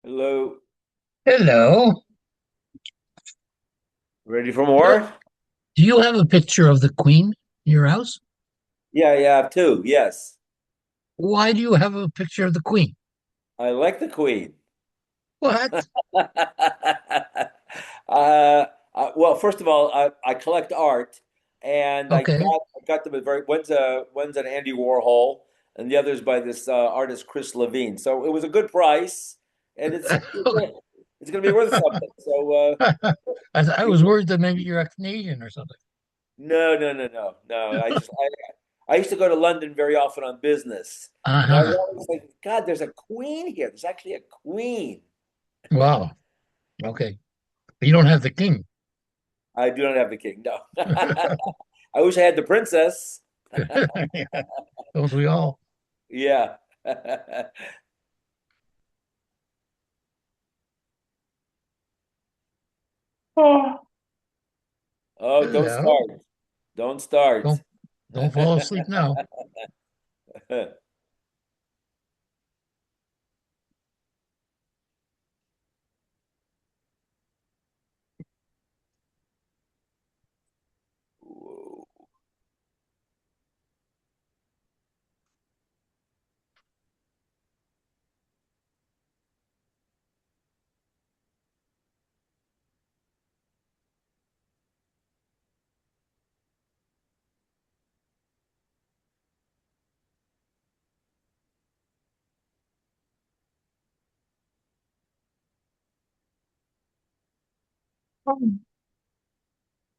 Hello. Hello. Ready for Do more? do you have a picture of the Queen in your house? Yeah, yeah, I have two. Yes. Why do you have a picture of the Queen? I like the Queen. What? Well, first of all, I collect art, and Okay. I got them at very one's an Andy Warhol, and the other's by this artist Chris Levine. So it was a good price, and it's gonna be worth something. So I was worried that maybe you're a Canadian or something. no, no, no, no, no. I used to go to London very often on business, and I was Uh-huh. always like, God, there's a queen here. There's actually a queen. Wow. Okay. You don't have the king. I do not have the king. No, I wish I had the princess. Yeah. Don't we all? Yeah. Oh, don't Hello. start. Don't start. Don't don't fall asleep now.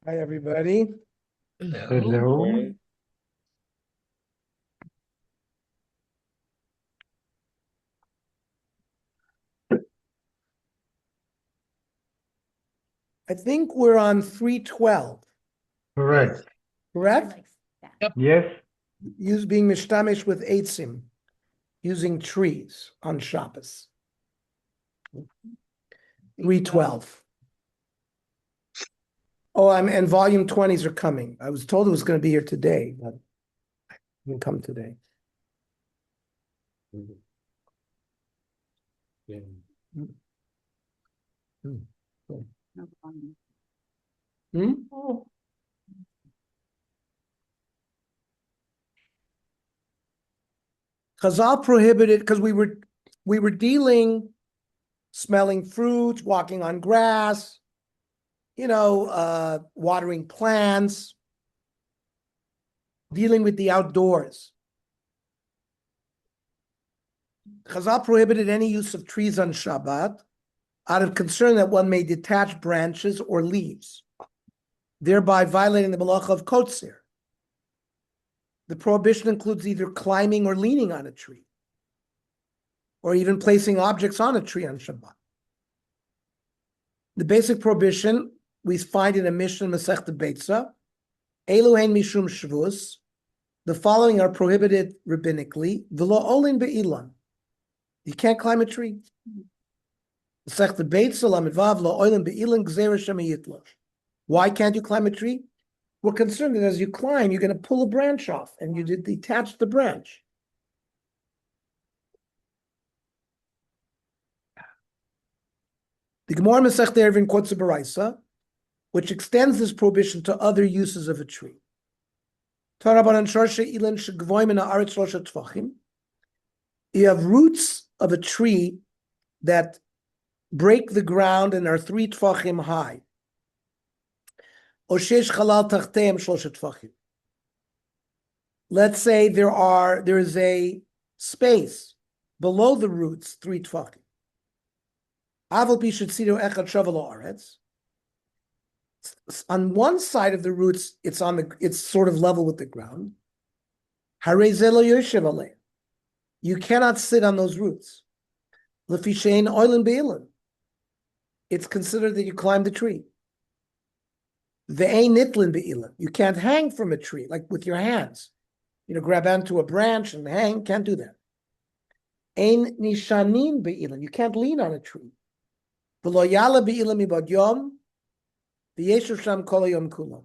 Hi, everybody. Hello. Okay. Hello. I think we're on 312, Yes. Correct. correct? Yep. Yes. Use being mishtamish with eitzim, using trees on Shabbos. 312. Oh, and volume 20s are coming. I was told it was going to be here today, but it didn't come today. Hmm? Chazal prohibited because we were dealing smelling fruits, walking on grass, watering plants, dealing with the outdoors. Chazal prohibited any use of trees on Shabbat out of concern that one may detach branches or leaves, thereby violating the malacha of kotzer. The prohibition includes either climbing or leaning on a tree, or even placing objects on a tree on Shabbat. The basic prohibition we find in a Mishnah Masechta Beitza, Eluhen Mishum Shvus. The following are prohibited rabbinically: V'lo olin be'ilan. You can't climb a tree. Masechta Beitza Lamed Vav Lo olin be'ilan gzera shemayitla. Why can't you climb a tree? We're concerned that as you climb, you're going to pull a branch off, and you detach the branch. The Gemara Masechta Eruvin quotes a baraisa, which extends this prohibition to other uses of a tree. You have roots of a tree that break the ground and are 3 tfachim high. Let's say there is a space below the roots, 3 tfachim. On one side of the roots, it's sort of level with the ground. You cannot sit on those roots. It's considered that you climbed the tree. You can't hang from a tree, like with your hands. Grab onto a branch and hang. Can't do that. Ein nishanin be'ilan. You can't lean on a tree. V'lo yala be'ilan mibad yom, v'yeshu sham kol hayom kulam.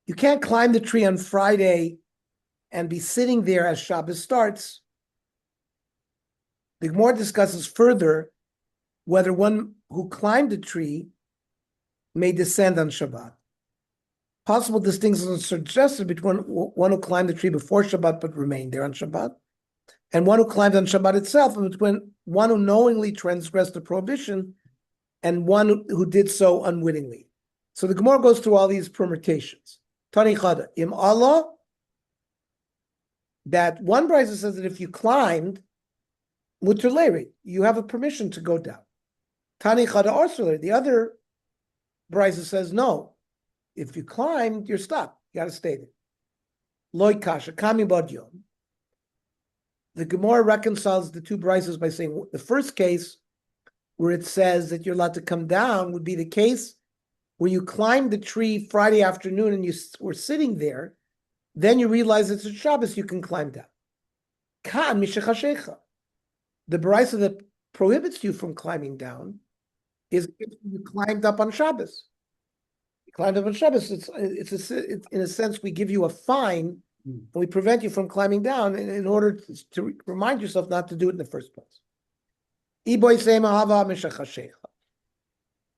You can't climb the tree on Friday and be sitting there as Shabbos starts The Gemara discusses further whether one who climbed a tree may descend on Shabbat. Possible distinctions are suggested between one who climbed the tree before Shabbat but remained there on Shabbat, and one who climbed on Shabbat itself, and between one who knowingly transgressed the prohibition and one who did so unwittingly. So the Gemara goes through all these permutations. Tani Chada, Im Allah, that one brisa says that if you climbed, mutter leiri, you have a permission to go down. Tani Chada Arsuler, the other brisa says no. If you climbed, you're stuck. You got to stay there. Loi kasha, kami bod yom. The Gemara reconciles the two brisas by saying the first case where it says that you're allowed to come down would be the case where you climbed the tree Friday afternoon and you were sitting there, then you realize it's a Shabbos, you can climb down. Kan mishachashecha. The brisa that prohibits you from climbing down is if you climbed up on Shabbos. You climbed up on Shabbos, it's in a sense, we give you a fine and we prevent you from climbing down in order to remind yourself not to do it in the first place.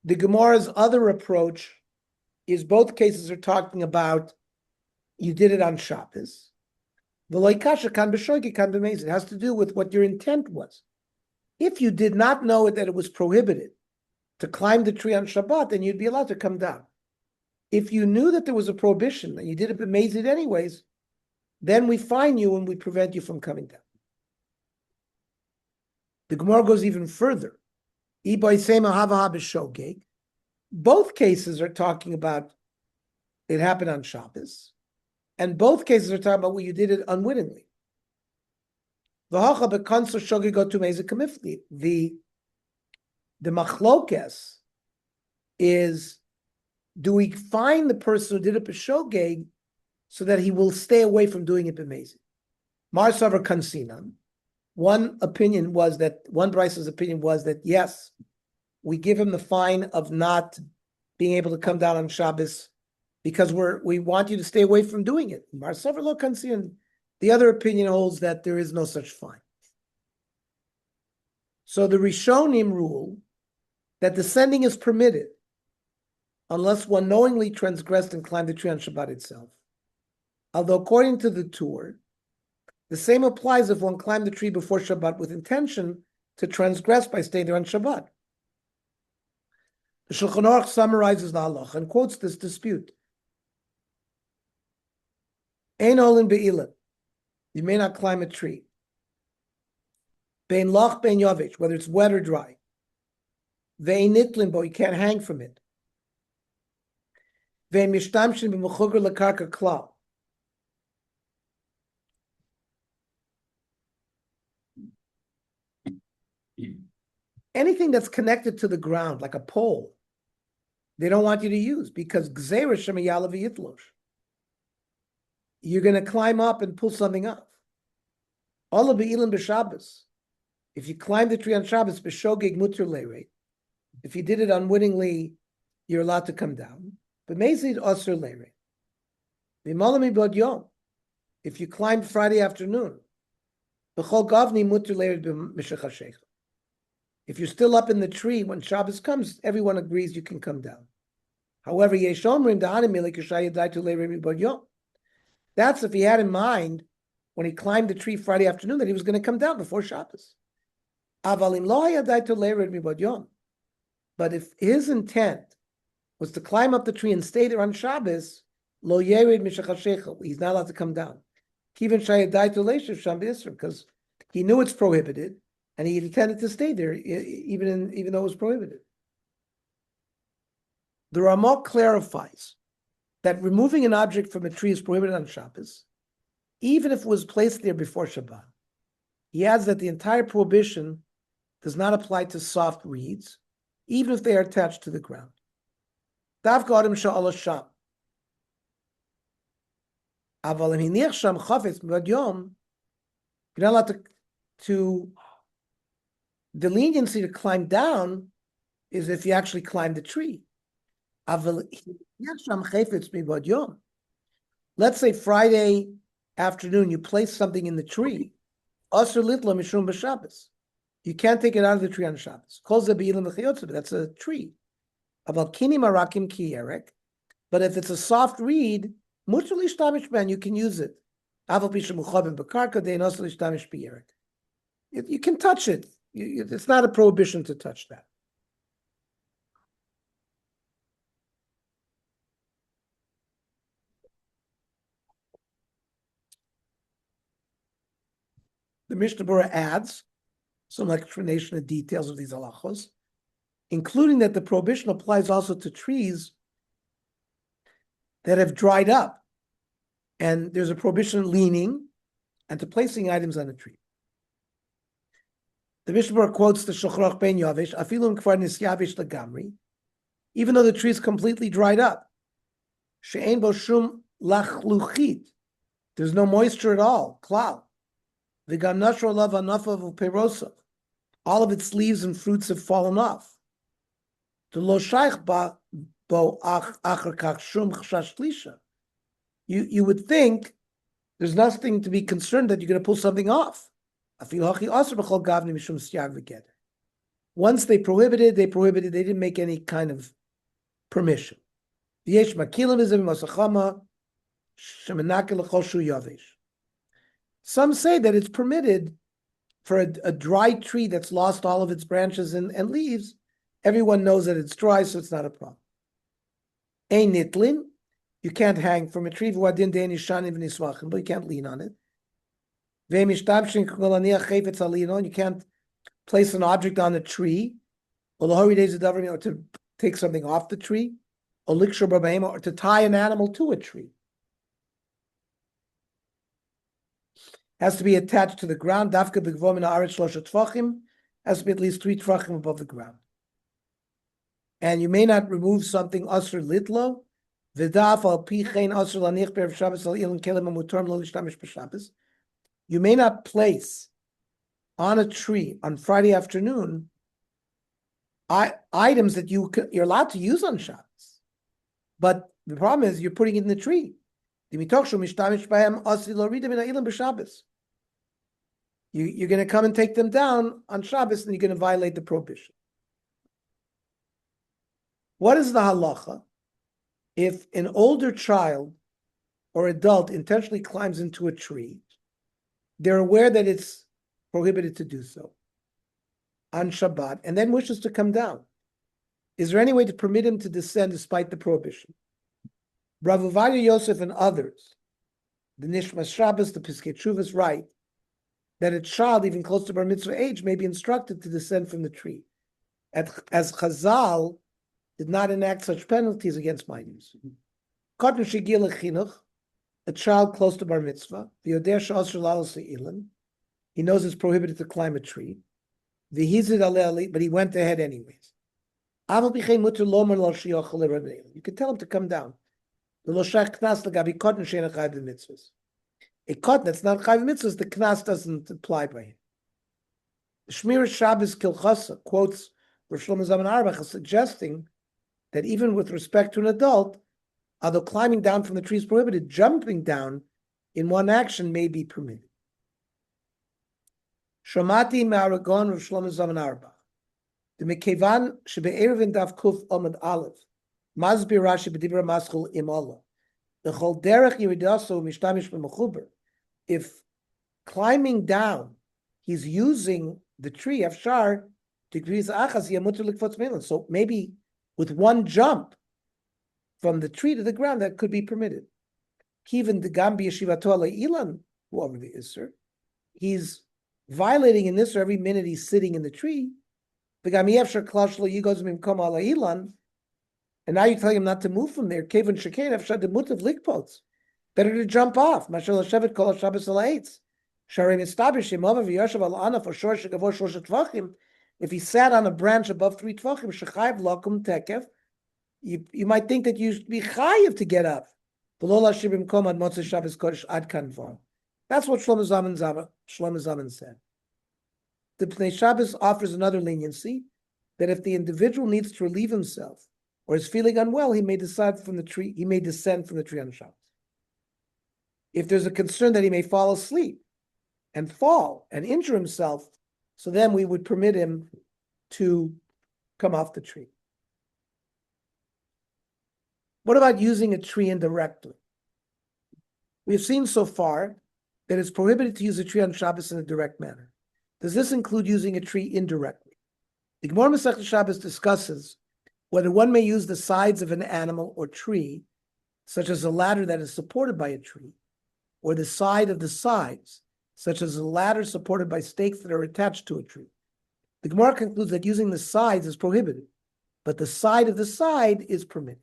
The Gemara's other approach is both cases are talking about you did it on Shabbos. It has to do with what your intent was. If you did not know that it was prohibited to climb the tree on Shabbat, then you'd be allowed to come down. If you knew that there was a prohibition and you did it b'mezid anyways, then we fine you and we prevent you from coming down. The Gemara goes even further. Both cases are talking about it happened on Shabbos, and both cases are talking about what you did it unwittingly. The machlokes is, do we find the person who did it b'shogeg so that he will stay away from doing it b'mezid? Mar Savar Kansinan. One brisa's opinion was that yes, we give him the fine of not being able to come down on Shabbos because we want you to stay away from doing it. Mar Savar Lo Kansinan. The other opinion holds that there is no such fine. So the Rishonim rule that descending is permitted unless one knowingly transgressed and climbed the tree on Shabbat itself. Although according to the Tur, the same applies if one climbed the tree before Shabbat with intention to transgress by staying there on Shabbat. The Shulchan Aruch summarizes the halacha and quotes this dispute. Ein olin be'ilat. You may not climb a tree. Bein lach, bein yavich, whether it's wet or dry. Ve'ein nitlin, but you can't hang from it. Ve'ein mishtamshin b'mechuger lekarka klal. Anything that's connected to the ground, like a pole, they don't want you to use because gzeira shemayala v'yitlosh. You're going to climb up and pull something off. All be'ilim b'Shabbos. If you climb the tree on Shabbos, b'shogeg mutter leirei. If you did it unwittingly, you're allowed to come down. But mezid osur leirei. V'malami bod yom. If you climbed Friday afternoon, b'chol gavni mutter leirei b'mishachashecha. If you're still up in the tree when Shabbos comes, everyone agrees you can come down. However, that's if he had in mind when he climbed the tree Friday afternoon that he was going to come down before Shabbos. But if his intent was to climb up the tree and stay there on Shabbos, he's not allowed to come down. Because he knew it's prohibited. And he intended to stay there, even though it was prohibited. The Ramah clarifies that removing an object from a tree is prohibited on Shabbos, even if it was placed there before Shabbat. He adds that the entire prohibition does not apply to soft reeds, even if they are attached to the ground. Daf Doc sha'ala sham. Aval hiniach sham chafetz b'ad yom. You're not allowed to. The leniency to climb down is if you actually climb the tree. Let's say Friday afternoon you place something in the tree. You can't take it out of the tree on Shabbos. That's a tree. But if it's a soft reed, you can use it. You can touch it. It's not a prohibition to touch that. The Mishnah Berurah adds some explanation of details of these halachos, including that the prohibition applies also to trees that have dried up. And there's a prohibition leaning and to placing items on a tree. The Mishnah Berurah quotes the Shochrach ben Yavish, Afilum kvar nisyavish lagamri, even though the tree is completely dried up. She'ein bo shum lachluchit, there's no moisture at all, klal. V'gam nashro lav anafav u'peirosav, all of its leaves and fruits have fallen off. The lo shaykh ba bo achar kach shum chashash tlisha. You would think there's nothing to be concerned that you're going to pull something off. Once they prohibited, they didn't make any kind of permission. Some say that it's permitted for a dry tree that's lost all of its branches and leaves. Everyone knows that it's dry, so it's not a problem. Ein nitlin, you can't hang from a tree, but you can't lean on it. You can't place an object on a tree, or to take something off the tree, or to tie an animal to a tree. Has to be attached to the ground. Has to be at least 3 tvachim above the ground. And you may not remove something asr litlo. You may not place on a tree on Friday afternoon items that you're allowed to use on Shabbos. But the problem is you're putting it in the tree. You're going to come and take them down on Shabbos, and you're going to violate the prohibition. What is the halacha if an older child or adult intentionally climbs into a tree? They're aware that it's prohibited to do so on Shabbat, and then wishes to come down. Is there any way to permit him to descend despite the prohibition? Rav Ovadia Yosef and others, the Nishmas Shabbos, the Piskei Teshuvos, write that a child even close to bar mitzvah age may be instructed to descend from the tree, as Chazal did not enact such penalties against minors. A child close to bar mitzvah, he knows it's prohibited to climb a tree, but he went ahead anyways. You can tell him to come down. A cotton that's not chayv mitzvahs, the knas doesn't apply by him. Shmir Shabbos Kilchasa quotes Rosh Shlomo Zalman Auerbach suggesting that even with respect to an adult, although climbing down from the tree is prohibited, jumping down in one action may be permitted. Shomati Ma'aragon Rosh Shlomo Zalman Auerbach. The Mekevan Shebe'erevin Daf Kuf Omid Aleph. Mazbir Rashi B'dibra Maschul Im Allah. The Chol Derech Yiridaso Mishtamish B'Mechuber. If climbing down, he's using the tree, Afshar, to increase Achas Yamutu Likfotz Milan. So maybe with one jump from the tree to the ground, that could be permitted. Even the Gambi Yeshivato Ilan, who over the Isser, he's violating in this every minute he's sitting in the tree. And now you're telling him not to move from there. Better to jump off. If he sat on a branch above 3 tvachim, you might think that you should be chayiv to get up. That's what Shlomo Zalman said. The Pnei Shabbos offers another leniency, that if the individual needs to relieve himself or is feeling unwell, he may descend from the tree on Shabbos. If there's a concern that he may fall asleep and fall and injure himself, So then we would permit him to come off the tree. What about using a tree indirectly? We've seen so far that it's prohibited to use a tree on Shabbos in a direct manner. Does this include using a tree indirectly? The Gemara Masechta Shabbos discusses whether one may use the sides of an animal or tree, such as a ladder that is supported by a tree, or the side of the sides, such as a ladder supported by stakes that are attached to a tree. The Gemara concludes that using the sides is prohibited, but the side of the side is permitted.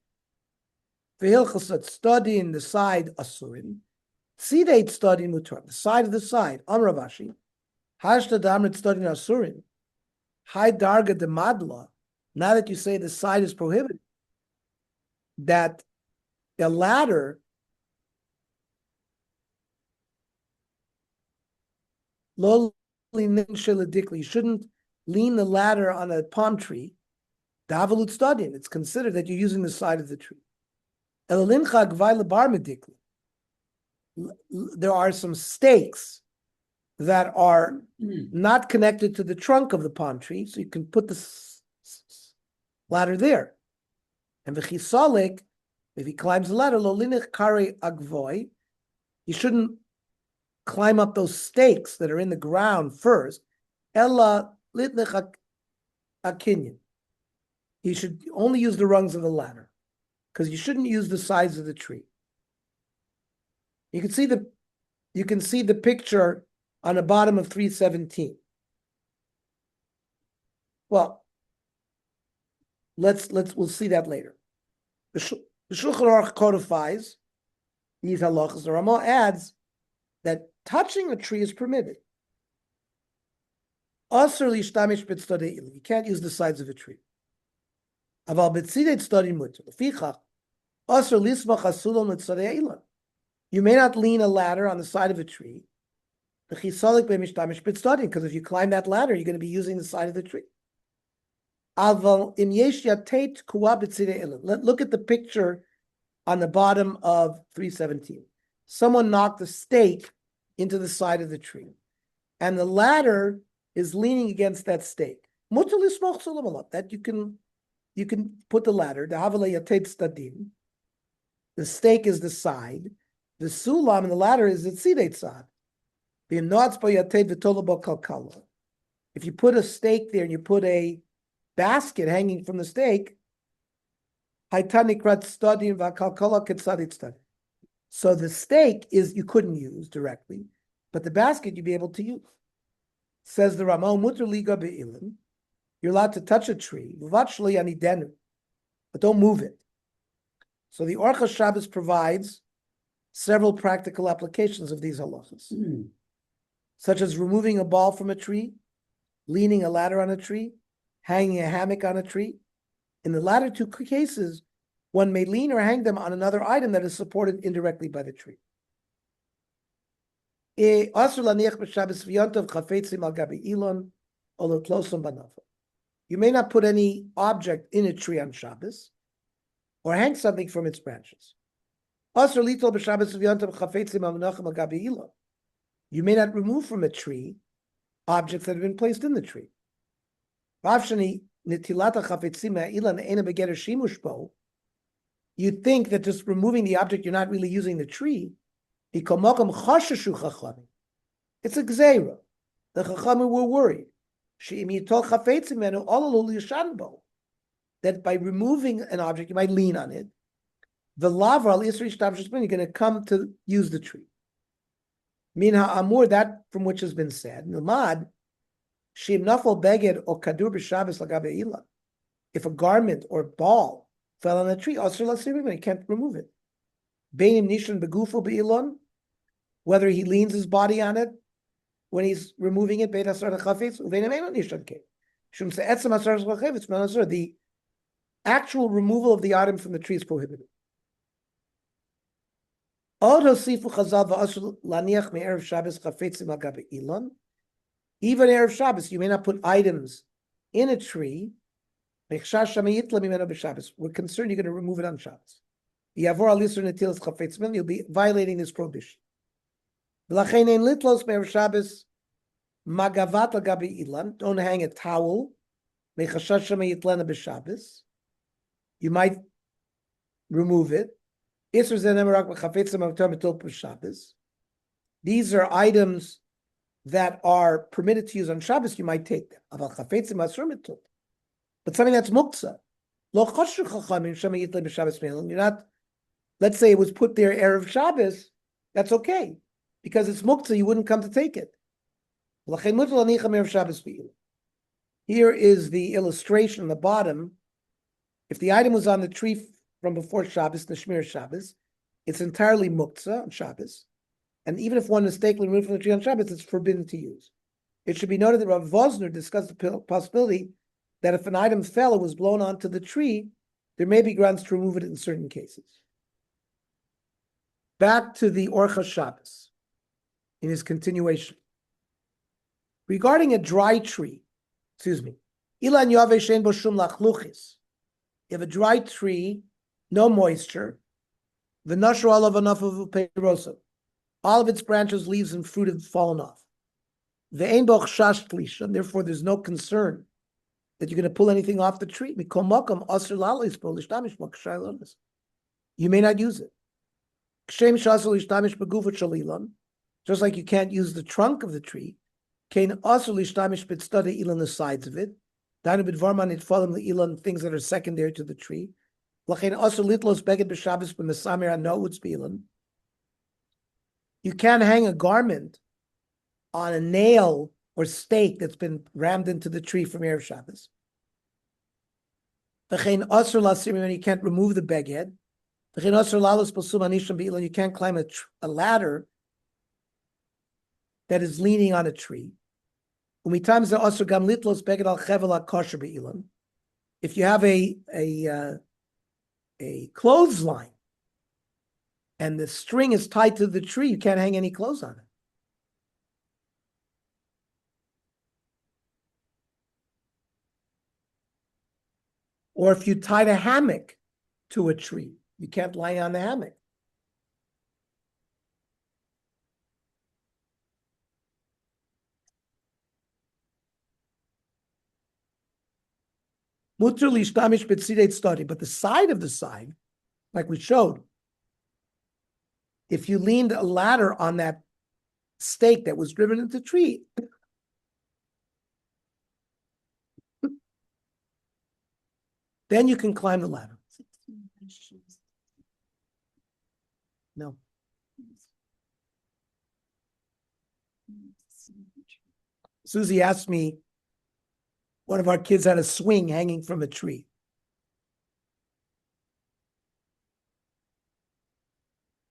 For Hilchos studying the side asurin, tzideit studying mutar, the side of the side. Amravashi, hashta damrit studying asurin, high darga de madla. Now that you say the side is prohibited, that a ladder you shouldn't lean the ladder on a palm tree. Davalut studying, it's considered that you're using the side of the tree. There are some stakes that are not connected to the trunk of the palm tree, so you can put the ladder there. And v'chisalik, if he climbs the ladder, lo linich kare agvoy, you shouldn't climb up those stakes that are in the ground first. Ella litnich akinyan. You should only use the rungs of the ladder, because you shouldn't use the sides of the tree. You can see the picture on the bottom of 317. Well, we'll see that later. The Shulchan Aruch codifies these halachas. The Ramah adds that touching a tree is permitted. Asur lishtamish b'tzadei ilu. You can't use the sides of a tree. Aval b'tzidei tzadei mutar. Lefichach asur lismach hasulam l'tzadei ilan. You may not lean a ladder on the side of a tree. Because if you climb that ladder, you're going to be using the side of the tree. Look at the picture on the bottom of 317. Someone knocked a stake into the side of the tree, and the ladder is leaning against that stake. That you can put the ladder. The stake is the side. The sulam and the ladder is the tzidei tzad. If you put a stake there and you put a basket hanging from the stake, so the stake is you couldn't use directly, but the basket you'd be able to use. Says the Ramah, you're allowed to touch a tree, but don't move it. So the Hilchos Shabbos provides several practical applications of these halachas, such as removing a ball from a tree, leaning a ladder on a tree, hanging a hammock on a tree. In the latter two cases, one may lean or hang them on another item that is supported indirectly by the tree. You may not put any object in a tree on Shabbos or hang something from its branches. You may not remove from a tree objects that have been placed in the tree. You think that just removing the object, you're not really using the tree. It's a gzeira. The Chachamim were worried that by removing an object, you might lean on it. The lava al isri shtabshus, you're going to come to use the tree. Min ha'amur, that from which has been said. Nilmad shim nafal beged or kadur b'Shabbos lagabe ilan. If a garment or ball fell on a tree, asur l'sirivim, you can't remove it. Beinim nishan begufo be'ilan, whether he leans his body on it when he's removing it, beit asar l'chafetz, uveinim einon nishan ke. Shum se'etzem asar l'chafetz men asur. The actual removal of the item from the tree is prohibited. Even Erev Shabbos, you may not put items in a tree. We're concerned you're going to remove it on Shabbos. You'll be violating this prohibition. Magavat al gabi ilan. Don't hang a towel. Mechashash shema yitlena b'Shabbos. You might remove it. These are items that are permitted to use on Shabbos. You might take them. But something that's muktzah. You're not. Let's say it was put there erev Shabbos. That's okay because it's muktzah. You wouldn't come to take it. Here is the illustration on the bottom. If the item was on the tree from before Shabbos, the Shmir Shabbos, it's entirely muktzah on Shabbos. And even if one mistakenly removed from the tree on Shabbos, it's forbidden to use. It should be noted that Rav Vosner discussed the possibility that if an item fell or was blown onto the tree, there may be grounds to remove it in certain cases. Back to the Orchos Shabbos in his continuation. Regarding a dry tree, Ilan Yave Shein Bo Shum Lachluchis. You have a dry tree, no moisture. V'nashru alav anafav u'peirosav. All of its branches, leaves, and fruit have fallen off. Ve'ein bo chashash tlisha, and therefore there's no concern that you're going to pull anything off the tree. Mikol makom asur lalis bo lishtamish bo k'shai lonis. You may not use it. Kshem shasur lishtamish begufot shalilan, just like you can't use the trunk of the tree. Kein asur lishtamish b'tzadei ilan, the sides of it. Danu b'dvarman itfalim le'ilan, things that are secondary to the tree. Lachein asur litlos beged b'Shabbos b'mesamer hanoutz b'ilan. You can't hang a garment on a nail or stake that's been rammed into the tree from Erev Shabbos. You can't remove the beged. You can't climb a ladder that is leaning on a tree. If you have a clothesline and the string is tied to the tree, you can't hang any clothes on it. Or if you tied a hammock to a tree, you can't lie on the hammock. Mutter lishtamish b'tzidei study, but the side of the side, like we showed, if you leaned a ladder on that stake that was driven into the tree, then you can climb the ladder. No. Susie asked me, one of our kids had a swing hanging from a tree.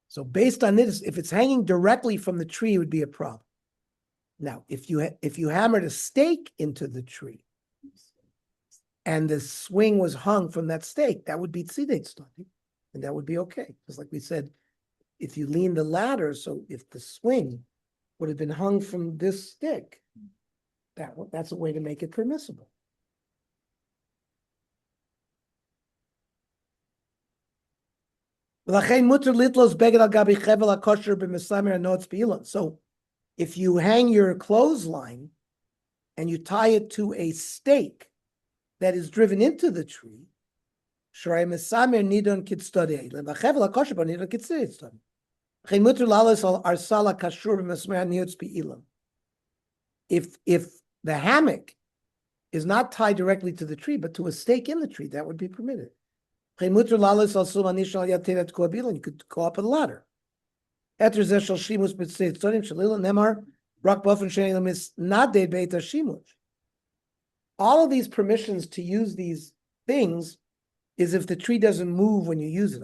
So based on this, if it's hanging directly from the tree, it would be a problem. Now, if you hammered a stake into the tree and the swing was hung from that stake, that would be tzidei study, and that would be okay. Just like we said, if you lean the ladder, so if the swing would have been hung from this stick, that's a way to make it permissible. So if you hang your clothesline and you tie it to a stake that is driven into the tree, if the hammock is not tied directly to the tree, but to a stake in the tree, that would be permitted. You could go up a ladder. All of these permissions to use these things is if the tree doesn't move when you use it.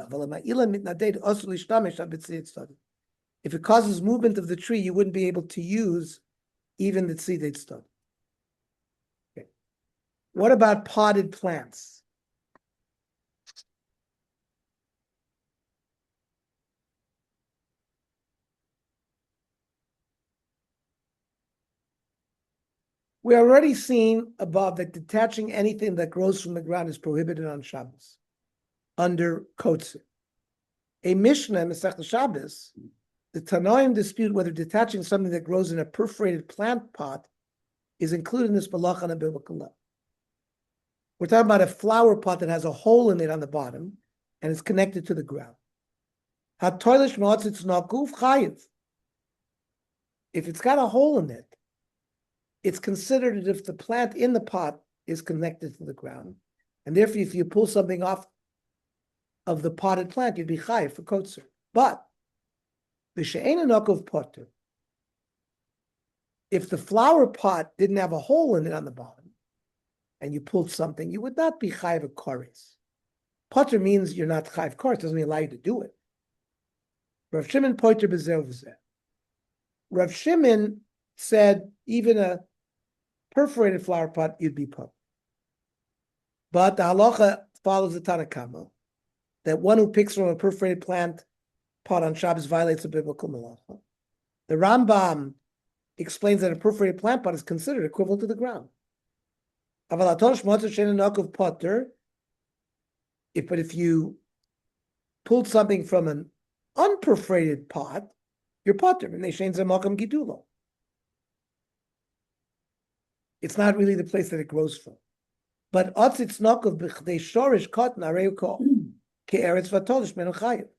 If it causes movement of the tree, you wouldn't be able to use even the tzidei stud. Okay. What about potted plants? We already seen above that detaching anything that grows from the ground is prohibited on Shabbos under Kotzer. A Mishnah in Masechta Shabbos, the Tanoim dispute whether detaching something that grows in a perforated plant pot is included in this malacha on a biblical level. We're talking about a flower pot that has a hole in it on the bottom and it's connected to the ground. If it's got a hole in it, it's considered as if the plant in the pot is connected to the ground. And therefore, if you pull something off of the potted plant, you'd be chayiv for kotzer. But the she'ena nokov potter, if the flower pot didn't have a hole in it on the bottom, and you pulled something, you would not be chayiv a kores. Potter means you're not chayiv kores, doesn't allow you to do it. Rav Shimon poiter b'zeh v'zeh. Rav Shimon said even a perforated flower pot, you'd be potter. But the halacha follows the Tanakama, that one who picks from a perforated plant pot on Shabbos violates a biblical malacha. The Rambam explains that a perforated plant pot is considered equivalent to the ground. But if you pulled something from an unperforated pot, you're potter, and they change the makam gidulo. It's not really the place that it grows from. But otzitz nokov b'chdei shorish cotton areu ko ke'eretz vatolish men chayiv.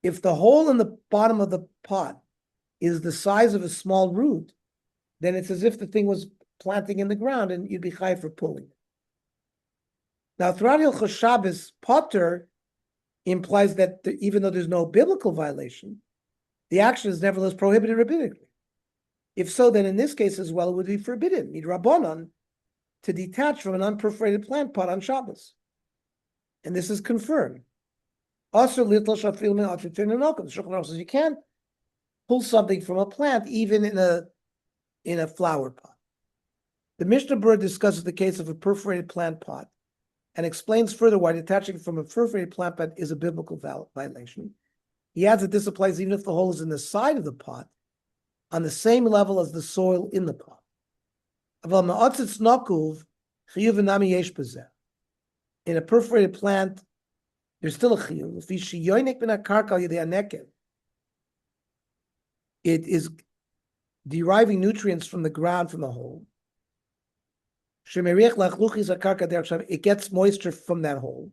If the hole in the bottom of the pot is the size of a small root, then it's as if the thing was planting in the ground, and you'd be chayiv for pulling it. Now, throughout Hilchos Shabbos, potter implies that even though there's no biblical violation, the action is nevertheless prohibited rabbinically. If so, then in this case as well, it would be forbidden, midrabanan, to detach from an unperforated plant pot on Shabbos. And this is confirmed. Also, little shafil min atfitin enokim. The Shulchan Aruch says you can't pull something from a plant even in a flower pot. The Mishnah Berurah discusses the case of a perforated plant pot and explains further why detaching from a perforated plant pot is a biblical violation. He adds that this applies even if the hole is in the side of the pot, on the same level as the soil in the pot. In a perforated plant, there's still a chiyuv. It is deriving nutrients from the ground, from the hole. It gets moisture from that hole.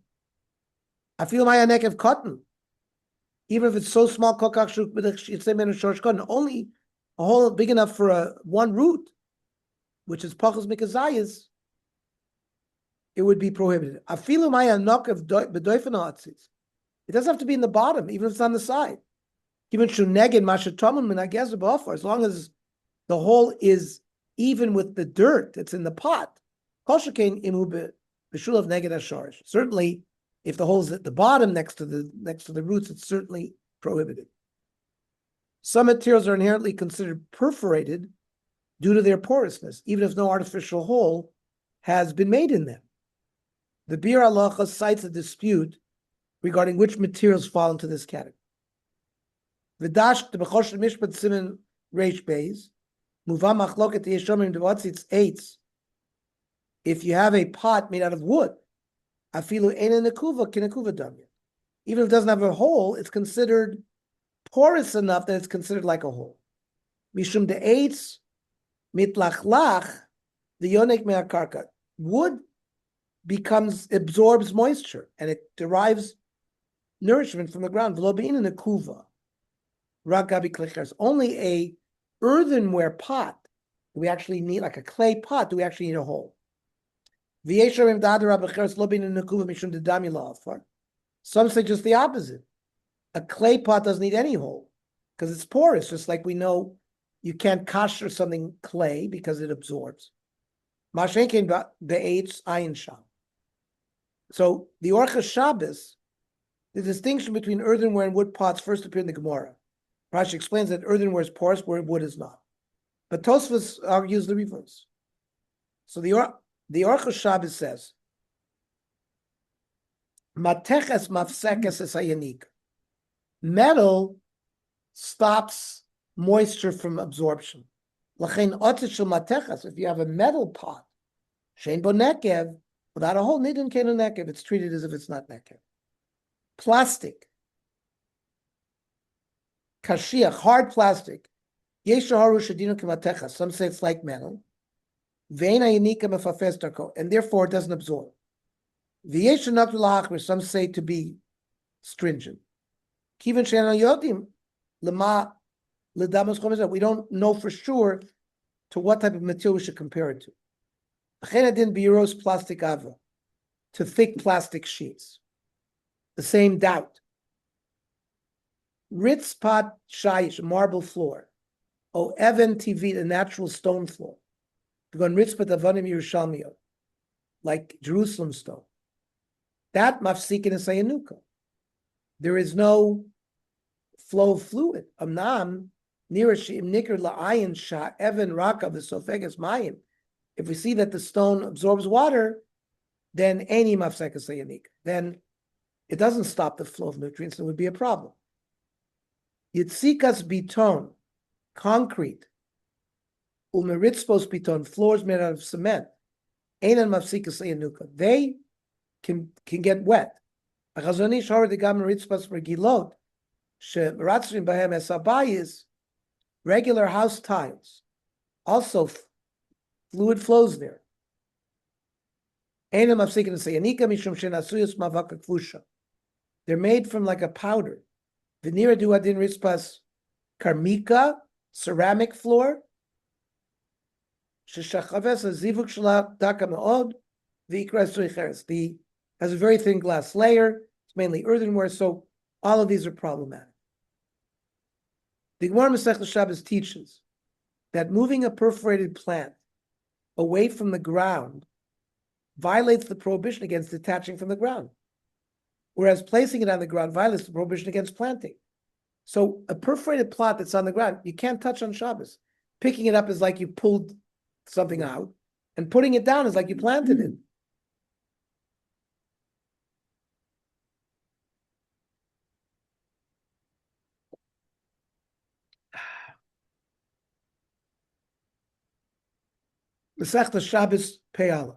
I feel my anekev cotton, even if it's so small, only a hole big enough for one root, which is pachos mikazayis, it would be prohibited. It doesn't have to be in the bottom, even if it's on the side. As long as the hole is even with the dirt that's in the pot. Certainly, if the hole is at the bottom next to the roots, it's certainly prohibited. Some materials are inherently considered perforated due to their porousness, even if no artificial hole has been made in them. The Bir Halacha cites a dispute regarding which materials fall into this category. V'dash t'bechoshet mishpat siman reish beis muvam machloket yeshomim devatzitz eitz. If you have a pot made out of wood, afilu ena nekuva kinekuva damya. Even if it doesn't have a hole, it's considered porous enough that it's considered like a hole. Mishum de eitz mitlachlach the yonek me'akarka. Wood absorbs moisture and it derives nourishment from the ground. V'lo be'ina nekuva. Only a earthenware pot do we actually need, like a clay pot, do we actually need a hole. Some say just the opposite. A clay pot doesn't need any hole because it's porous, just like we know you can't kosher something clay because it absorbs. So the Hilchos Shabbos, the distinction between earthenware and wood pots first appear in the Gemara. Rashi explains that earthenware is porous where wood is not. But Tosfos argues the reverse. So the Hilchos Shabbos says, Mateches mafsekes es hayanik. Metal stops moisture from absorption. Lachein otzit shel mateches. If you have a metal pot, shein bo nekev, without a hole, nidin kein nekev. It's treated as if it's not nekev. Plastic, kashiach, hard plastic, Some say it's like metal. And therefore it doesn't absorb. Some say to be stringent. We don't know for sure to what type of material we should compare it to. To thick plastic sheets. The same doubt. Ritzpat shayish, marble floor. O even TV, the natural stone floor. Ritzpat avanim Yerushalmiyot, like Jerusalem stone. That mafsikin is sayanuka. There is no flow of fluid. Amnam nirashim nikr la'ayin sha even rakav v'sofeges mayim. If we see that the stone absorbs water, then any mafsek is sayanika. Then it doesn't stop the flow of nutrients. It would be a problem. Yitzikas beton, concrete, umeritzpos beton, floors made out of cement. Einan mafsikas sayanuka. They can get wet. Achazoni shor degam meritzpos regilot. Shemaratzrim bahem esabayis, regular house tiles. Also, fluid flows there. They're made from like a powder. Venira duadin rispas karmika, ceramic floor. Has a very thin glass layer. It's mainly earthenware, so all of these are problematic. The Gemara Masechta Shabbos teaches that moving a perforated plant away from the ground violates the prohibition against detaching from the ground, whereas placing it on the ground violates the prohibition against planting. So a perforated plot that's on the ground, you can't touch on Shabbos. Picking it up is like you pulled something out, and putting it down is like you planted it. Masechta Shabbos Pe'ala.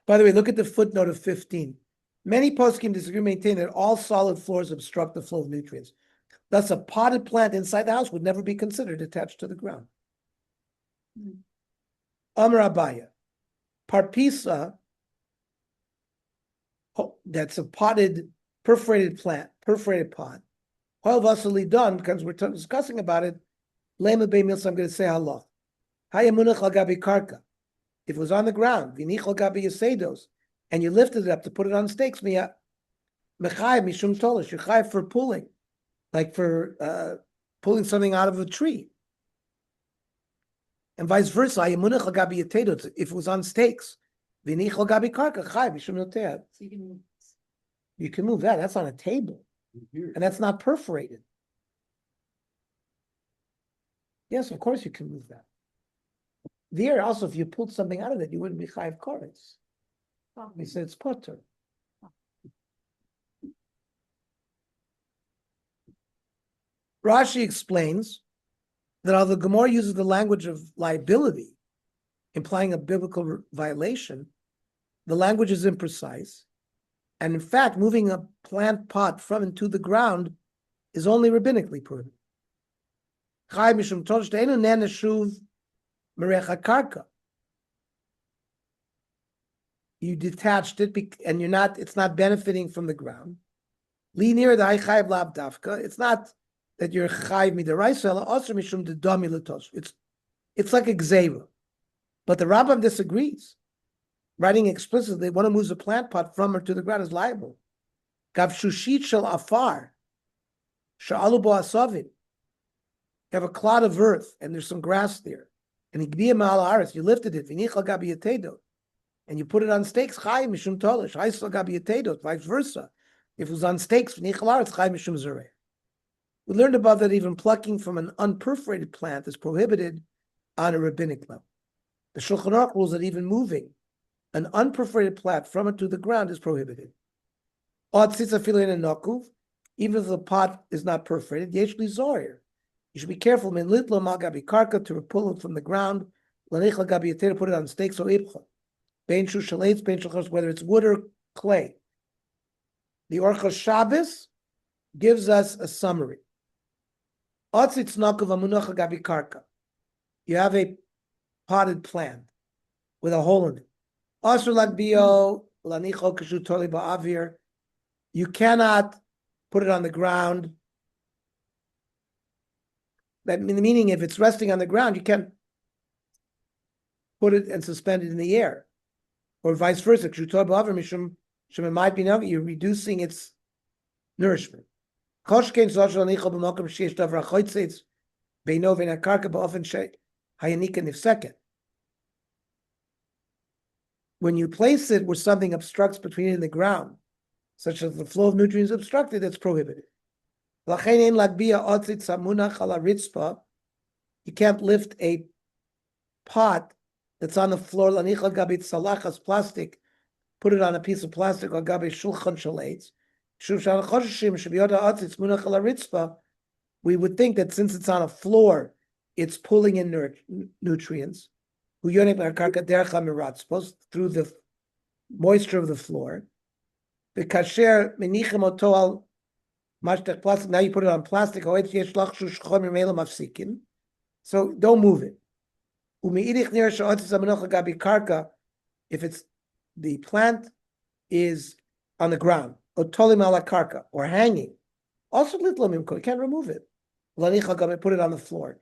By the way, look at the footnote of 15. Many poskim disagree, maintain that all solid floors obstruct the flow of nutrients. Thus, a potted plant inside the house would never be considered attached to the ground. Amar Abaya, parpisa, that's a potted, perforated plant, perforated pot. Oil vasily done, because we're discussing about it. Lema beimils, I'm going to say halach. Hayamunach lagabi karka. If it was on the ground, vinich lagabi yasedos, and you lifted it up to put it on stakes, mechayv mishum tolish, you're chayv for pulling, like for pulling something out of a tree. And vice versa, hayamunach lagabi yatedos, if it was on stakes, vinich lagabi karka, chayv mishum notead. You can move that. That's on a table. And that's not perforated. Yes, of course you can move that. There also, if you pulled something out of it, you wouldn't be chayiv koretz. He said it's potter. Rashi explains that although Gemara uses the language of liability, implying a biblical violation, the language is imprecise. And in fact, moving a plant pot from and to the ground is only rabbinically proven. You detached it and it's not benefiting from the ground. It's not that you're chayv midaraisa, it's like a gzeira. But the Rambam disagrees. Writing explicitly, one who moves a plant pot from or to the ground is liable. Gav shushit shel afar, sha'alu bo asavim. You have a clod of earth and there's some grass there, and you lifted it, and you put it on stakes. Vice versa, if it was on stakes, we learned above that even plucking from an unperforated plant is prohibited on a rabbinic level. The Shulchan Aruch rules that even moving an unperforated plant from it to the ground is prohibited. Even if the pot is not perforated, you should be careful to pull it from the ground, put it on stakes or ibcha, whether it's wood or clay. The Hilchos Shabbos gives us a summary. You have a potted plant with a hole in it. You cannot put it on the ground. That meaning, if it's resting on the ground, you can't put it and suspend it in the air, or vice versa. You're reducing its nourishment. When you place it where something obstructs between it and the ground, such as the flow of nutrients obstructed, that's prohibited. You can't lift a pot that's on the floor, plastic, put it on a piece of plastic, or we would think that since it's on a floor, it's pulling in nutrients through the moisture of the floor. Now you put it on plastic, so don't move it. If it's the plant is on the ground, or hanging, also you can't remove it. Put it on the floor.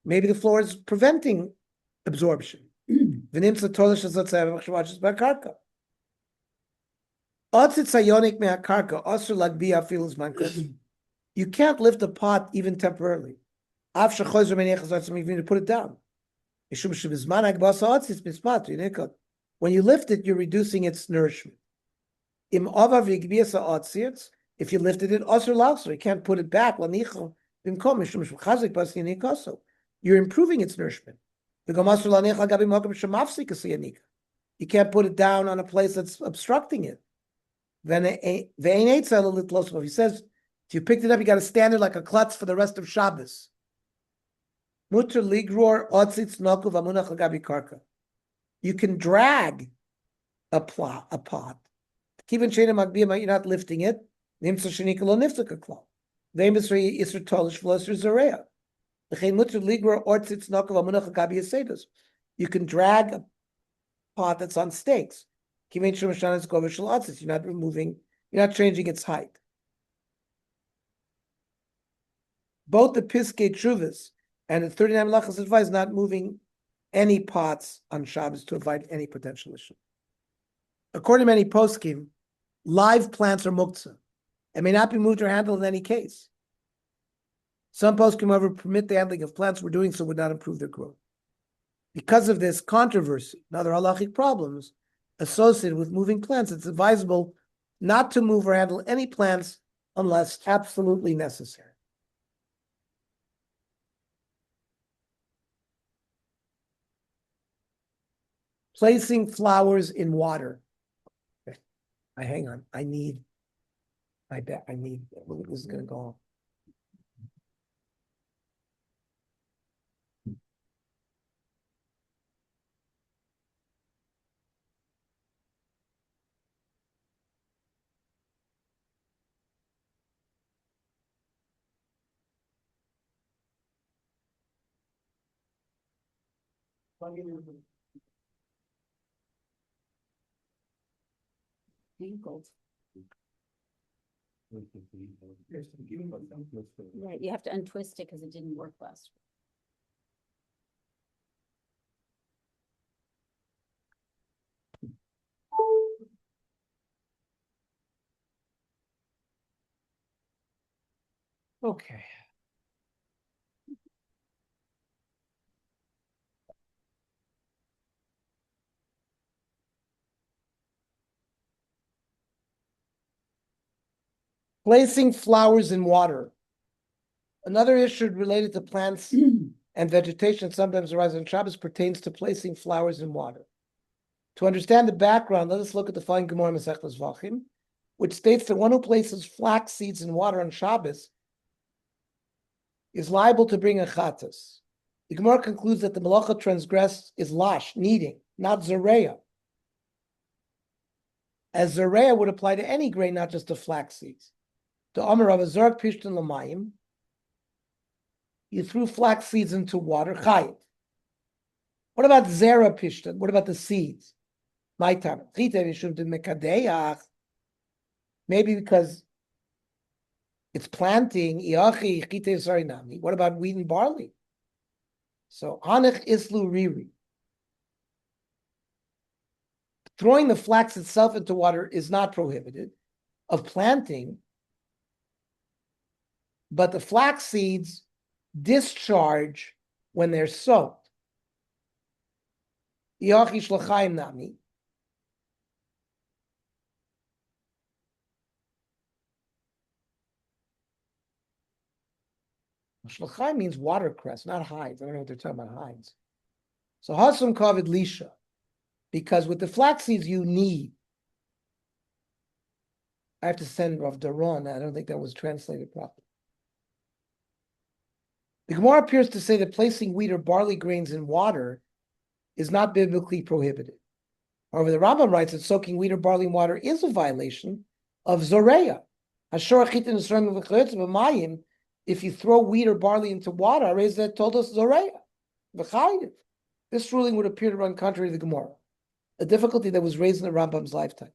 Maybe the floor is preventing absorption. You can't lift a pot even temporarily. To put it down. When you lift it, you're reducing its nourishment. If you lifted it, you can't put it back. You're improving its nourishment. You can't put it down on a place that's obstructing it. He says, if you picked it up, you got to stand it like a klutz for the rest of Shabbos. You can drag a pot. You're not lifting it. You can drag a pot that's on stakes. You're not removing, you're not changing its height. Both the Piskei Teshuvos and the 39 Melachos advise not moving any pots on Shabbos to avoid any potential issue. According to many poskim, live plants are muktzah and may not be moved or handled in any case. Some poskim, however, permit the handling of plants where doing so would not improve their growth. Because of this controversy and other halachic problems associated with moving plants, it's advisable not to move or handle any plants unless absolutely necessary. Placing flowers in water. Hang on. This is going to go on. Right, you have to untwist it because it didn't work last. Okay. Placing flowers in water. Another issue related to plants and vegetation sometimes arises on Shabbos pertains to placing flowers in water. To understand the background, let us look at the following Gemara Masechtas Vachim, which states that one who places flax seeds in water on Shabbos is liable to bring a chatas. The Gemara concludes that the malacha transgressed is lash, kneading, not zareya, as Zareya would apply to any grain, not just to flax seeds. The Omer of a Zark Pishtan Lamayim, you threw flax seeds into water, Chayiv. What about Zera Pishtan? What about the seeds? My time. Maybe because it's planting. What about wheat and barley? So Hanech Islu Riri. Throwing the flax itself into water is not prohibited of planting, but the flax seeds discharge when they're soaked. Yachish l'chaim nami. Shlachai means watercress, not hides. I don't know what they're talking about, hides. So hasum kavid lisha, because with the flax seeds you need. I have to send Rav Daron. I don't think that was translated properly. The Gemara appears to say that placing wheat or barley grains in water is not biblically prohibited. However, the Rambam writes that soaking wheat or barley in water is a violation of Zoreya. If you throw wheat or barley into water, Areza told us Zoreya. This ruling would appear to run contrary to the Gemara, a difficulty that was raised in the Rambam's lifetime.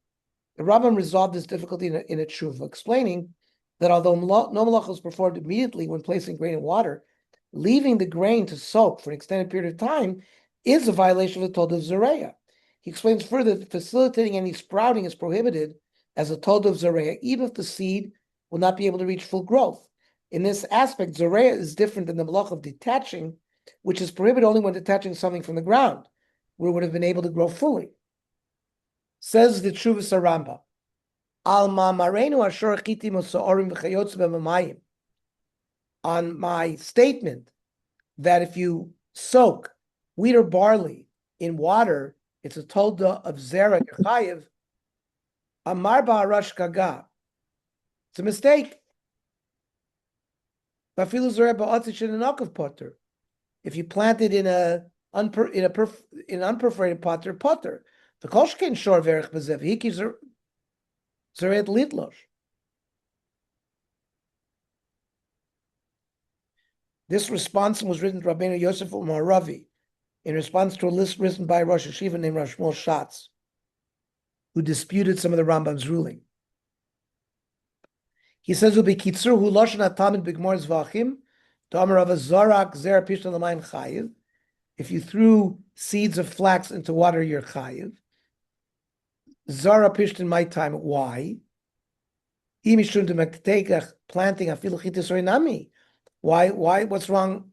The Rambam resolved this difficulty in a tshuva, explaining that although no malacha is performed immediately when placing grain in water, leaving the grain to soak for an extended period of time is a violation of the Told of Zoreya. He explains further that facilitating any sprouting is prohibited as a Told of Zoreya, even if the seed will not be able to reach full growth. In this aspect, Zoreya is different than the malach of detaching, which is prohibited only when detaching something from the ground, where it would have been able to grow fully. Says the Tshuvas Rambam, Al ma'amarenu ashor chiti mosa'orim v'chayotz b'mamayim. On my statement that if you soak wheat or barley in water, it's a tolda of zera chayiv. Amar ba'arash kaga. It's a mistake. If you plant it in an unperforated potter, the koshkin shor verich b'zev hiki zeret litlosh. This response was written to Rabbeinu Yosef Umaravi in response to a list written by Rosh Hashiva named Rosh Shmuel Shatz, who disputed some of the Rambam's ruling. He says, "Hu b'kitzur hu lashon hatamid b'gmor zvachim, ta'amar of a zorak zera pishtan l'mayim chayiv." If you threw seeds of flax into water, you're chayiv. Zara pishtan my time. Why? Imishun demakteikach planting afilu chitis orinami. Why? What's wrong?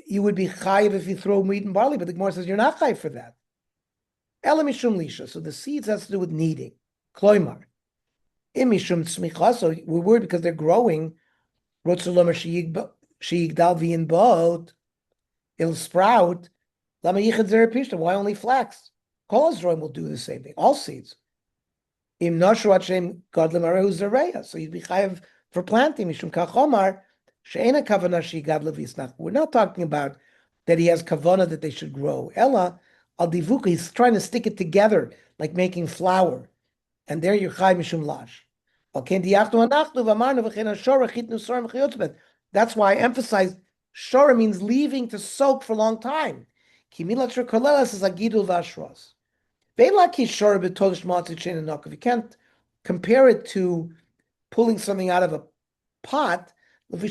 You would be chayiv if you throw wheat and barley, but the Gemara says you're not chayiv for that. Ela mishum lisha. So the seeds has to do with kneading. Kloimar. Imishum tzmicha. So we're worried because they're growing. Rotzulomar sheyigdal v'yin boat. It'll sprout. Lama yichad zera pishta. Why only flax? Kol azroim will do the same thing. All seeds. Im noshu atzhem gadlim arehu zereya. So you'd be chayiv for planting. Mishum kachomar. We're not talking about that he has kavana that they should grow. Ella al divuka, he's trying to stick it together like making flour, and there you're chay mishum lash. That's why I emphasize shora means leaving to soak for a long time. You can't compare it to pulling something out of a pot. That's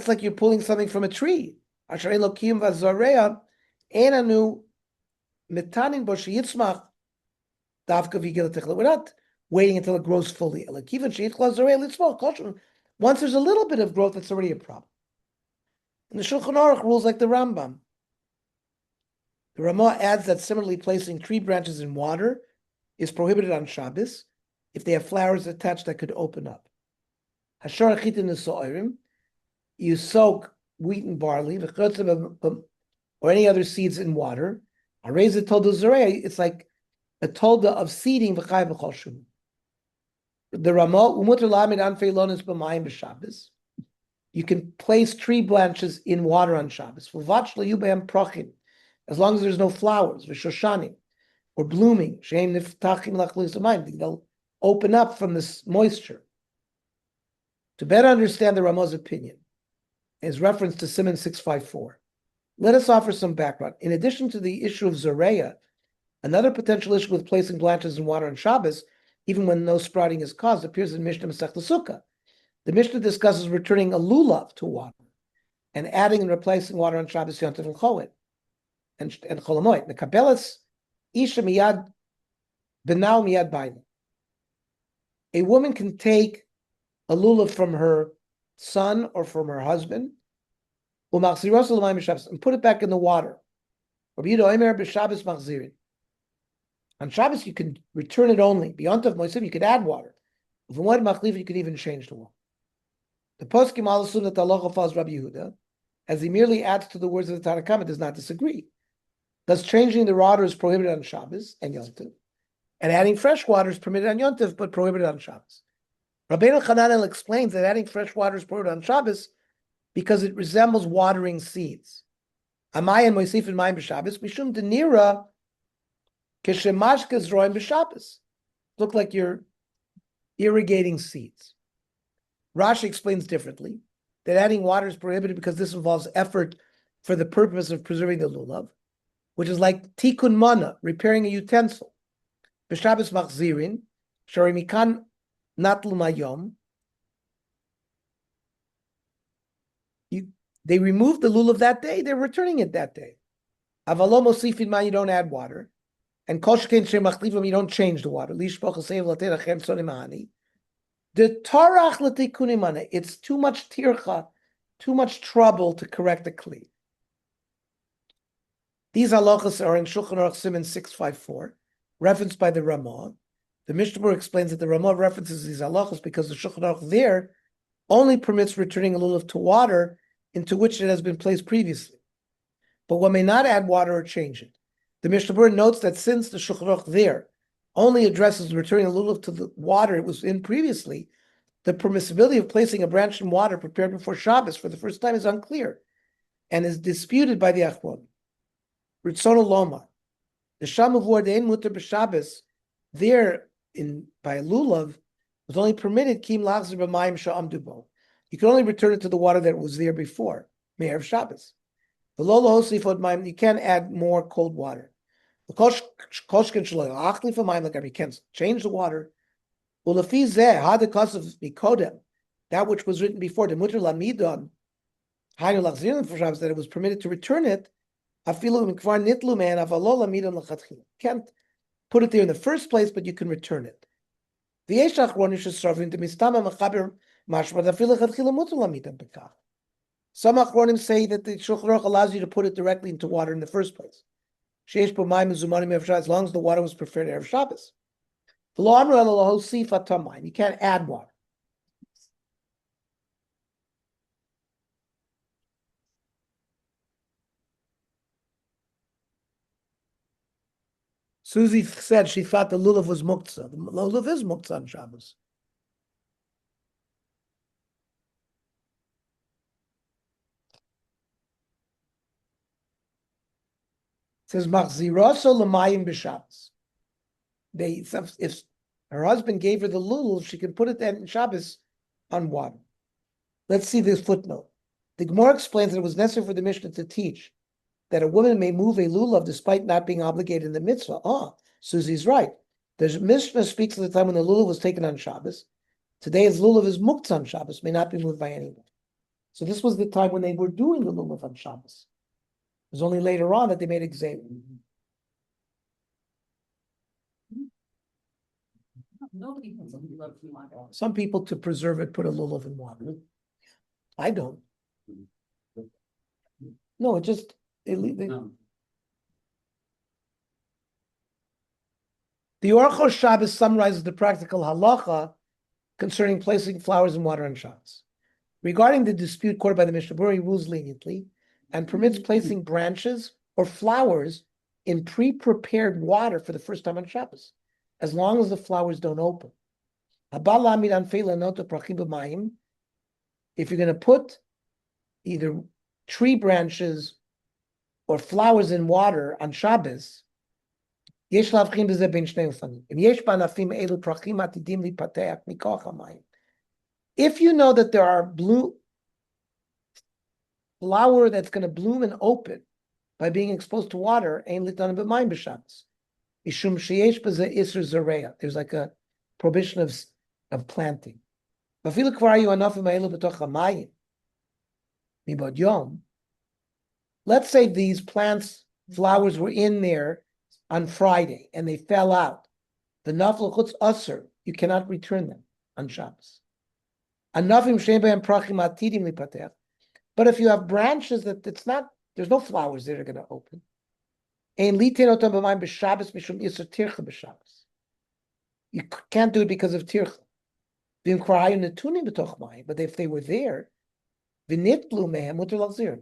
like you're pulling something from a tree. We're not waiting until it grows fully. Once there's a little bit of growth, it's already a problem. And the Shulchan Aruch rules like the Rambam. The Ramah adds that similarly placing tree branches in water is prohibited on Shabbos if they have flowers attached that could open up. You soak wheat and barley, or any other seeds in water. It's like a tolda of seeding. The Ramah, you can place tree branches in water on Shabbos. As long as there's no flowers, or blooming. They'll open up from this moisture. To better understand the Ramah's opinion, is reference to Siman 654. Let us offer some background. In addition to the issue of Zoreya, another potential issue with placing branches in water on Shabbos, even when no sprouting is caused, appears in Mishnah Masechta Sukkah. The Mishnah discusses returning a lulav to water and adding and replacing water on Shabbos, Yom Tov, and Cholet, and Cholamoid. The Kabelas Isha Miyad Benau Miyad Baina. A woman can take a lulav from her son or from her husband, and put it back in the water. On Shabbos, you can return it only. Beyond of Moisim, you could add water. If you want machlif, you could even change the water. The poskim all assume that the halacha follows Rabbi Yehuda, as he merely adds to the words of the Tanna Kamma, does not disagree. Thus, changing the water is prohibited on Shabbos and Yom Tov, and adding fresh water is permitted on Yom Tov, but prohibited on Shabbos. Rabbeinu Chananel explains that adding fresh water is prohibited on Shabbos because it resembles watering seeds. Amayan moisif in mayim b'Shabbos mishum denira keshemashkas roim b'Shabbos. Look like you're irrigating seeds. Rashi explains differently that adding water is prohibited because this involves effort for the purpose of preserving the lulav, which is like tikkun mana, repairing a utensil. B'Shabbos machzirin sharimikan natlu mayom. They removed the lulav that day, they're returning it that day. Avalo mosifin man, you don't add water. And kol sheken shemachlivim, you don't change the water. Lishpoch l'seiv l'ter achem tzonimani. The tarach l'tikunimane, it's too much tircha, too much trouble to correct the kli. These halachas are in Shulchan Aruch Siman 654, referenced by the Ramah. The Mishnah Berurah explains that the Ramah references these halachas because the Shulchan Aruch there only permits returning a lulav to water into which it has been placed previously, but one may not add water or change it. The Mishnah Berurah notes that since the Shulchan Aruch there only addresses returning a lulav to the water it was in previously, the permissibility of placing a branch in water prepared before Shabbos for the first time is unclear and is disputed by the Achron. Ritzono Loma, the Sham of Wardein Mutter b'Shabbos there by a lulav was only permitted kim lachzer b'mayim sha'am dubo. You can only return it to the water that was there before, Me'erev Shabbos. You can't add more cold water. You can't change the water. That which was written before, the mutter lamidon, that it was permitted to return it. Can't put it there in the first place, but you can return it. Some Achronim say that the Shulchan Aruch allows you to put it directly into water in the first place. As long as the water was prepared Erev Shabbos. You can't add water. Susie said she thought the lulav was muktzah. The lulav is muktzah on Shabbos. It says machziraso l'mayim b'Shabbos. If her husband gave her the lulav, she can put it in Shabbos on water. Let's see this footnote. The Gemara explains that it was necessary for the Mishnah to teach that a woman may move a lulav despite not being obligated in the mitzvah. Susie's right. The Mishnah speaks of the time when the lulav was taken on Shabbos. Today's lulav is muktzah on Shabbos, may not be moved by anyone. So this was the time when they were doing the lulav on Shabbos. It was only later on that they made exam. Nobody puts a lulav in water. Some people, to preserve it, put a lulav in water. I don't. No, it just the Hilchos Shabbos summarizes the practical halacha concerning placing flowers in water on Shabbos. Regarding the dispute quoted by the Mishnah Berurah, he rules leniently and permits placing branches or flowers in pre-prepared water for the first time on Shabbos, as long as the flowers don't open. If you're going to put either tree branches or flowers in water on Shabbos, יש להבחין בזה בין שני אופנים. אם יש בענפים אלו פרחים עתידים להתפתח מכוח המים. If you know that there are flower that's going to bloom and open by being exposed to water, אין ליטן במים בשבס. משום שיש בזה איסר זרע. There's like a prohibition of planting. ואפילו כבר היו ענפים האלו בתוך המים, מבעוד יום. Let's say these flowers were in there on Friday and they fell out. The nafal chutz usher, you cannot return them on Shabbos. Anafim shein behem prachim atidim lipatech. But if you have branches that there's no flowers that are going to open. Ein litin otam b'mayim b'Shabbos mishum iser tircha b'Shabbos. You can't do it because of tircha. V'im kvar hayu netunim b'toch mayim. But if they were there, v'nitlu mehem muter lalzir.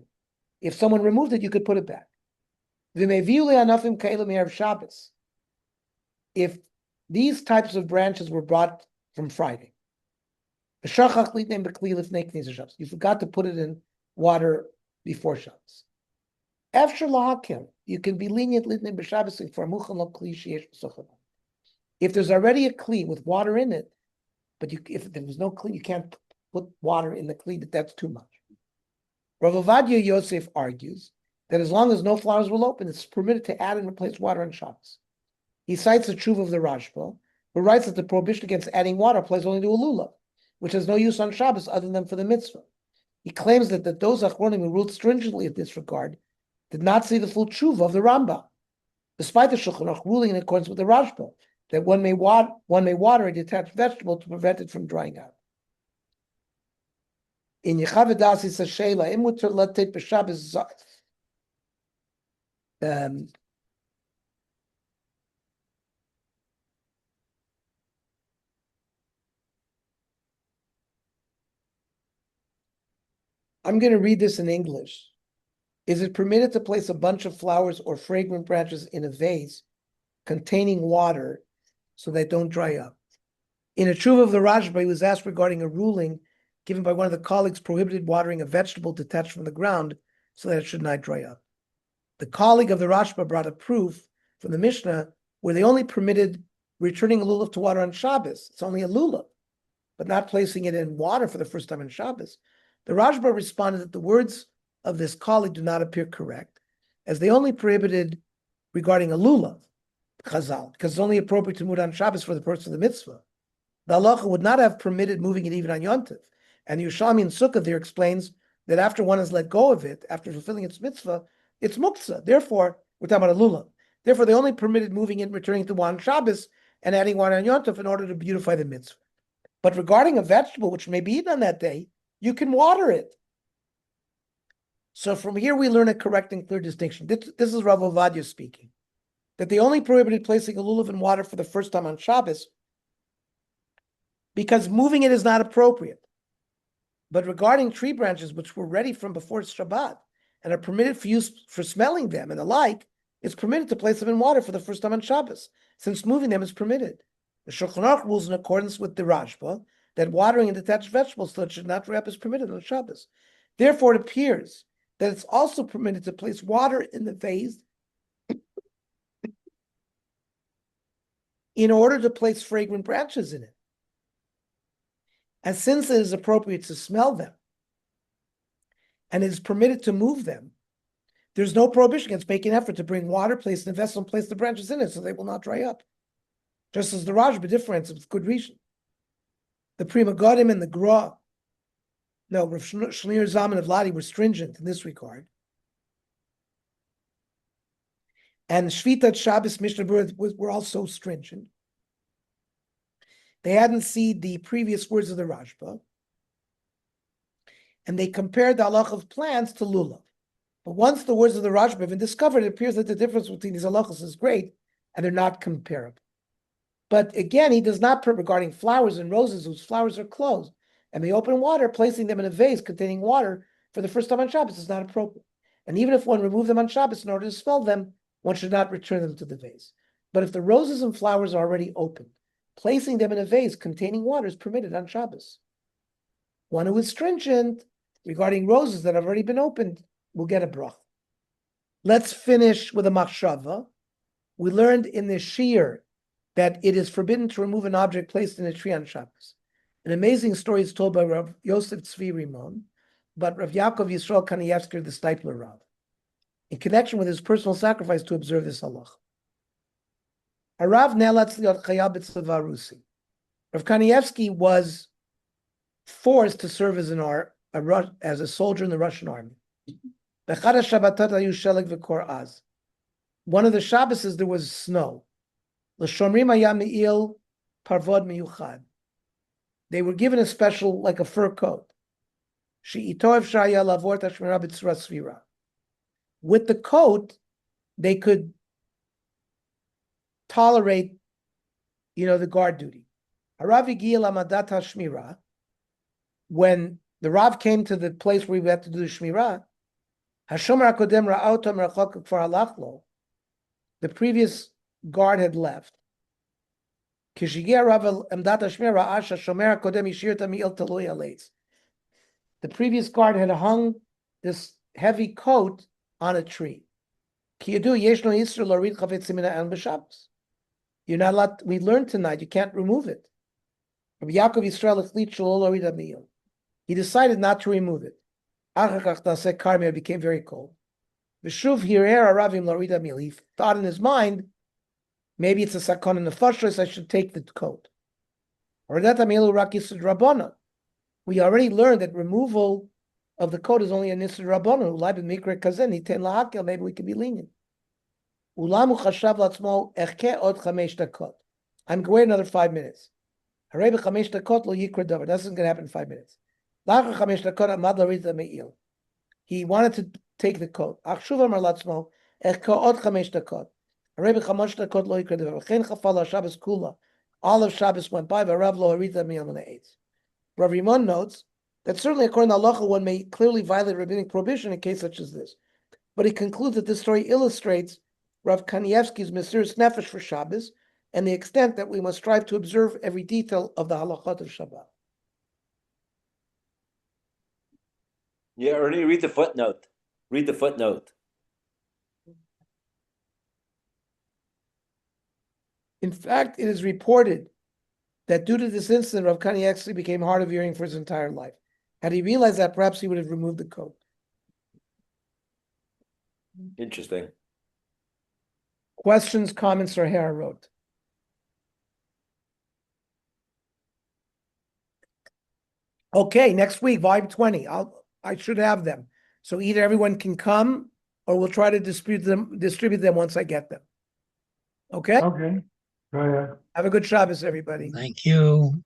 If someone removed it, you could put it back. If these types of branches were brought from Friday, you forgot to put it in water before Shabbos. You can be lenient if there's already a kli with water in it, but if there was no kli, you can't put water in the kli, that's too much. Rav Ovadia Yosef argues that as long as no flowers will open, it's permitted to add and replace water on Shabbos. He cites the tshuva of the Rashba, who writes that the prohibition against adding water applies only to a lulav, which has no use on Shabbos other than for the mitzvah. He claims that those achronim who ruled stringently in this regard did not see the full tshuva of the Rambam, despite the Shulchan Aruch ruling in accordance with the Rashba that one may water a detached vegetable to prevent it from drying out. In Yechavedas, he says, Sheila, imuter latet b'Shabbos. I'm going to read this in English. Is it permitted to place a bunch of flowers or fragrant branches in a vase containing water so they don't dry up? In a tshuva of the Rashba, he was asked regarding a ruling given by one of the colleagues prohibited watering a vegetable detached from the ground so that it should not dry up. The colleague of the Rashba brought a proof from the Mishnah where they only permitted returning a lulav to water on Shabbos. It's only a lulav, but not placing it in water for the first time on Shabbos. The Rashba responded that the words of this colleague do not appear correct, as they only prohibited regarding a lulav, chazal, because it's only appropriate to move it on Shabbos for the purpose of the mitzvah. The halacha would not have permitted moving it even on Yontif. And Yerushalmi in Sukkah there explains that after one has let go of it, after fulfilling its mitzvah, it's muktzah. Therefore, we're talking about a lulav. Therefore, they only permitted moving it and returning to one on Shabbos and adding one on Yontif in order to beautify the mitzvah. But regarding a vegetable which may be eaten on that day, you can water it. So from here we learn a correct and clear distinction. This is Rav Ovadia speaking, that they only prohibited placing a lulav in water for the first time on Shabbos because moving it is not appropriate. But regarding tree branches which were ready from before Shabbat and are permitted for use for smelling them and the like, it's permitted to place them in water for the first time on Shabbos, since moving them is permitted. The Shulchan Aruch rules in accordance with the Rashba that watering and detached vegetables so it should not dry up is permitted on Shabbos. Therefore, it appears that it's also permitted to place water in the vase in order to place fragrant branches in it. And since it is appropriate to smell them, and it is permitted to move them, there's no prohibition against making an effort to bring water, place in a vessel, and place the branches in it so they will not dry up. Just as the Rashba differentiates with good reason. The Prima Godim and the Gra, Rav Shneur Zalman of Ladi were stringent in this regard. And Shvitat Shabbos Mishnah Berurah were also stringent. They hadn't seen the previous words of the Rashba, and they compared the halach of plants to lulav. But once the words of the Rashba have been discovered, it appears that the difference between these halachas is great, and they're not comparable. But again, he does not put regarding flowers and roses whose flowers are closed, and they open water, placing them in a vase containing water for the first time on Shabbos is not appropriate. And even if one removed them on Shabbos in order to smell them, one should not return them to the vase. But if the roses and flowers are already open, placing them in a vase containing water is permitted on Shabbos. One who is stringent regarding roses that have already been opened will get a brach. Let's finish with a machshava. We learned in the Shir that it is forbidden to remove an object placed in a tree on Shabbos. An amazing story is told by Rav Yosef Tzvi Rimon, but Rav Yaakov Yisrael Kanievsky, the Steipler Rav, in connection with his personal sacrifice to observe this halach. Harav ne'elatz liot chayal b'tzava Rusi. Rav Kanievsky was forced to serve as a soldier in the Russian army. One of the Shabbos there was snow. They were given a special, like a fur coat. With the coat, they could tolerate, the guard duty. When the Rav came to the place where we had to do the Shmirah, the previous guard had left. The previous guard had hung this heavy coat on a tree. You're not allowed, we learned tonight, you can't remove it. He decided not to remove it. It became very cold. He thought in his mind, maybe it's a sakon in the fashos, I should take the coat. We already learned that removal of the coat is only a nisr rabbanu. Maybe we could be lenient. I'm going to wait another 5 minutes. That's not going to happen in 5 minutes. He wanted to take the coat. All of Shabbos went by, but Rav lo harid me'il min ha'etz. Rav Rimon notes that certainly according to halacha, one may clearly violate rabbinic prohibition in a case such as this. But he concludes that this story illustrates Rav Kanievsky's Mesiras Nefesh for Shabbos and the extent that we must strive to observe every detail of the halachot of Shabbat. Yeah, Ernie, read the footnote. Read the footnote. In fact, it is reported that due to this incident, Rav Kanievsky became hard of hearing for his entire life. Had he realized that, perhaps he would have removed the coat. Interesting. Questions, comments, or Hera wrote. Okay, next week, volume 20. I should have them. So either everyone can come or we'll try to distribute them once I get them. Okay? Okay, go ahead. Have a good Shabbos, everybody. Thank you.